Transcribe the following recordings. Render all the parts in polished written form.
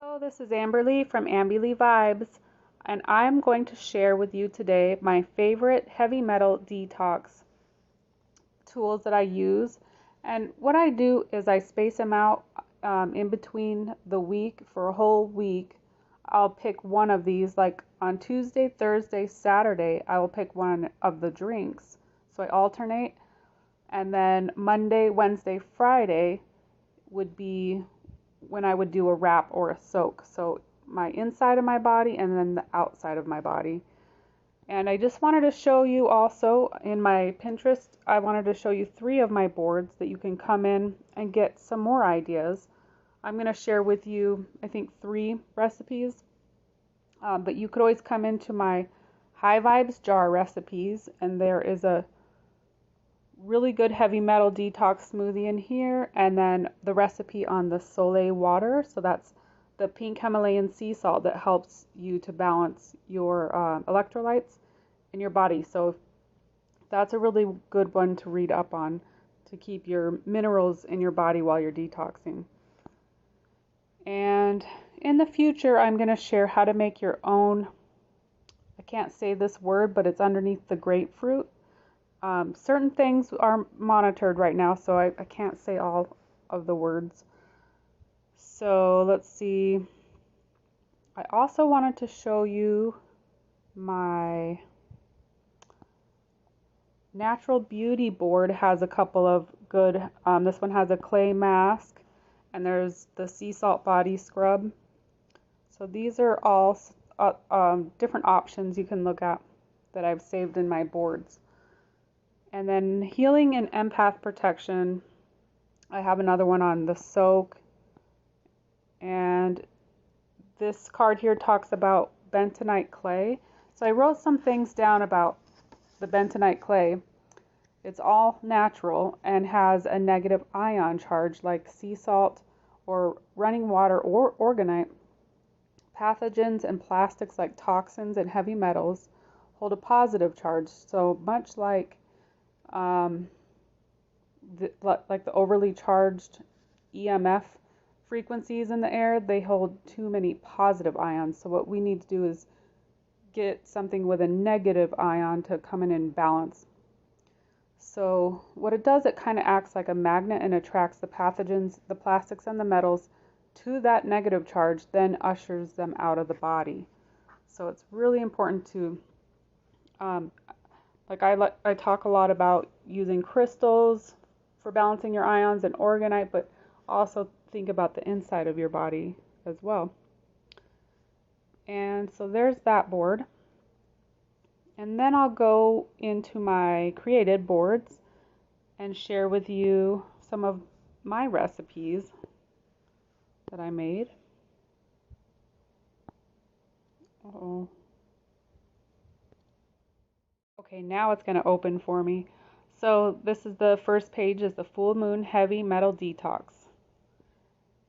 Hello, this is Amberly from Amberly Vibes, and I'm going to share with you today my favorite heavy metal detox tools that I use. And what I do is I space them out in between the week for a whole week. I'll pick one of these, like on Tuesday, Thursday, Saturday, I will pick one of the drinks. So I alternate. And then Monday, Wednesday, Friday would be when I would do a wrap or a soak. So my inside of my body and then the outside of my body. And I just wanted to show you also in my Pinterest, I wanted to show you 3 of my boards that you can come in and get some more ideas. I'm going to share with you, I think, 3 recipes, but you could always come into my High Vibes jar recipes, and there is a really good heavy metal detox smoothie in here, and then the recipe on the Soleil water. So that's the pink Himalayan sea salt that helps you to balance your electrolytes in your body. So that's a really good one to read up on to keep your minerals in your body while you're detoxing. And in the future, I'm going to share how to make your own, I can't say this word, but it's underneath the grapefruit. Certain things are monitored right now, so I can't say all of the words. So let's see. I also wanted to show you my Natural Beauty board has a couple of good, this one has a clay mask, and there's the sea salt body scrub. So these are all different options you can look at that I've saved in my boards. And then healing and empath protection, I have another one on the soak. And this card here talks about bentonite clay. So I wrote some things down about the bentonite clay. It's all natural and has a negative ion charge like sea salt or running water or organite. Pathogens and plastics like toxins and heavy metals hold a positive charge. So much like the overly charged EMF frequencies in the air, they hold too many positive ions. So what we need to do is get something with a negative ion to come in and balance. So what it does, it kind of acts like a magnet and attracts the pathogens, the plastics, and the metals to that negative charge, then ushers them out of the body. So it's really important to, I talk a lot about using crystals for balancing your ions and organite, but also think about the inside of your body as well. And so there's that board. And then I'll go into my created boards and share with you some of my recipes that I made. Uh-oh. Okay, now it's going to open for me. So this is the first page, is the Full Moon Heavy Metal Detox.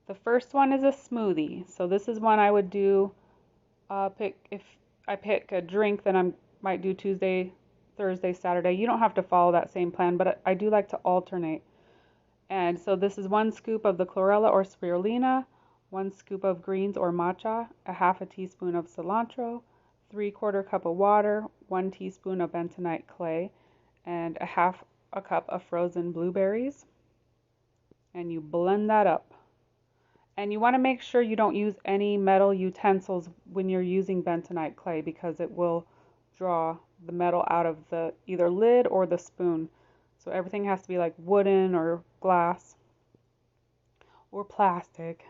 The first one is a smoothie. So this is one I would do, if I pick a drink, then I might do Tuesday, Thursday, Saturday. You don't have to follow that same plan, but I do like to alternate. And so this is 1 scoop of the chlorella or spirulina, 1 scoop of greens or matcha, a half a teaspoon of cilantro, 3/4 cup of water, 1 teaspoon of bentonite clay, and a half a cup of frozen blueberries. And you blend that up. And you want to make sure you don't use any metal utensils when you're using bentonite clay, because it will draw the metal out of the either lid or the spoon. So everything has to be like wooden or glass or plastic.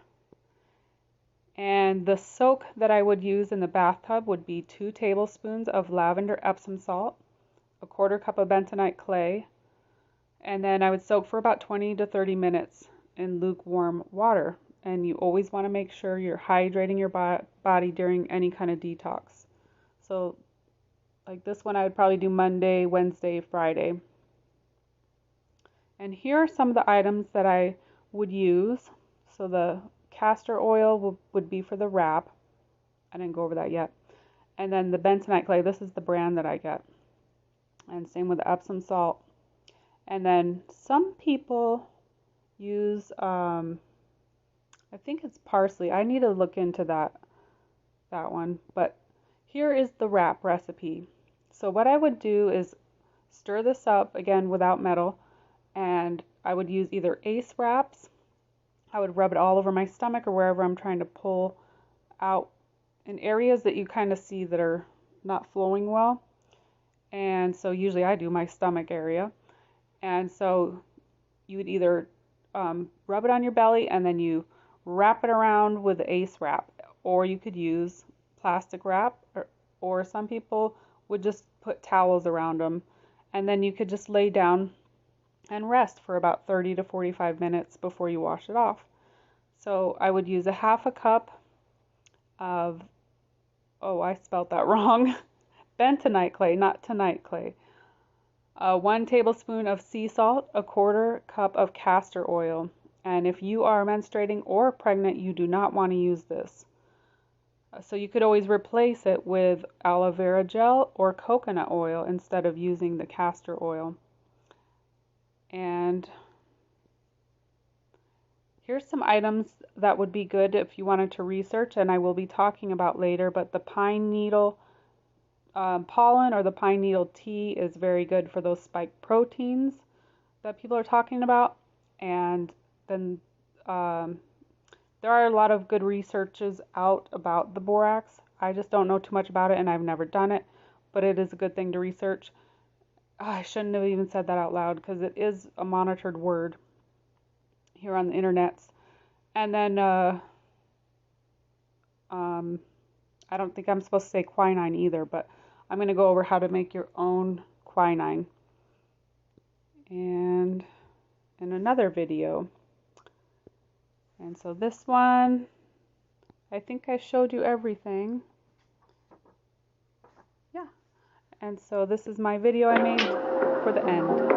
And the soak that I would use in the bathtub would be 2 tablespoons of lavender Epsom salt, a 1/4 cup of bentonite clay, and then I would soak for about 20 to 30 minutes in lukewarm water. And you always want to make sure you're hydrating your body during any kind of detox. So like this one, I would probably do Monday, Wednesday, Friday. And here are some of the items that I would use. So the castor oil would be for the wrap. I didn't go over that yet. And then the bentonite clay, this is the brand that I get. And same with the Epsom salt. And then some people use I think it's parsley. I need to look into that one. But here is the wrap recipe. So what I would do is stir this up again without metal, and I would use either Ace wraps. I would rub it all over my stomach or wherever I'm trying to pull out in areas that you kind of see that are not flowing well. And so usually I do my stomach area. And so you would either rub it on your belly and then you wrap it around with the Ace wrap, or you could use plastic wrap, or some people would just put towels around them, and then you could just lay down and rest for about 30 to 45 minutes before you wash it off. So I would use a half a cup of, oh, I spelled that wrong, bentonite clay, not tonite clay. 1 tablespoon of sea salt, a quarter cup of castor oil. And if you are menstruating or pregnant, you do not want to use this. So you could always replace it with aloe vera gel or coconut oil instead of using the castor oil. And here's some items that would be good if you wanted to research, and I will be talking about later, but the pine needle pollen or the pine needle tea is very good for those spike proteins that people are talking about. And then there are a lot of good researches out about the borax. I just don't know too much about it, and I've never done it, but it is a good thing to research. I shouldn't have even said that out loud because it is a monitored word here on the internet. And then I don't think I'm supposed to say quinine either, but I'm going to go over how to make your own quinine and in another video. And so this one, I think I showed you everything. Yeah. And so this is my video I made for the end.